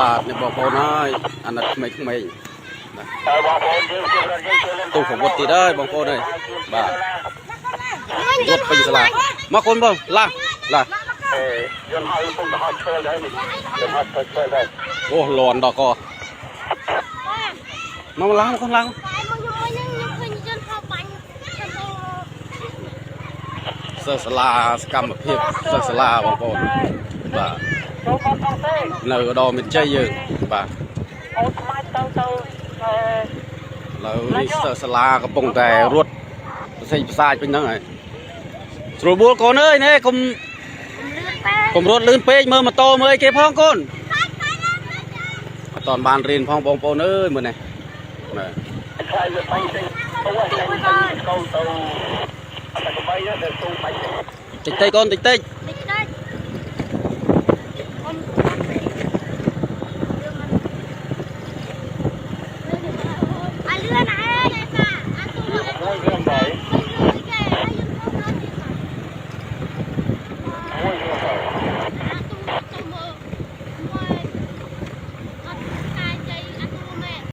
បាទនេះបងប្អូនហើយអាណិតក្មេងៗទូប្រវត្តិទៀតហើយបងប្អូនអើយបាទវត្តពេញសាលាមកកូនបងឡាអូលន់ដល់កមកឡើងកូនឡើងសិស្សសាលាសកម្មភាពសិស្សសាលាបងប្អូនបាទនៅឧត្តរមានជ័យយើងបាទឥឡូវនេះសិស្សសាលាកំពុងតែរត់ផ្សេងផ្សាយពេញហ្នឹងហើយស្រួលបួលកូនអើយនេះកុំរត់លឿនពេកមើលម៉ូតូមើលអីគេផងកូនអត់តាន់បានរៀនផងបងប្អូនអើយមើលនេះបាទតិចកូនតិច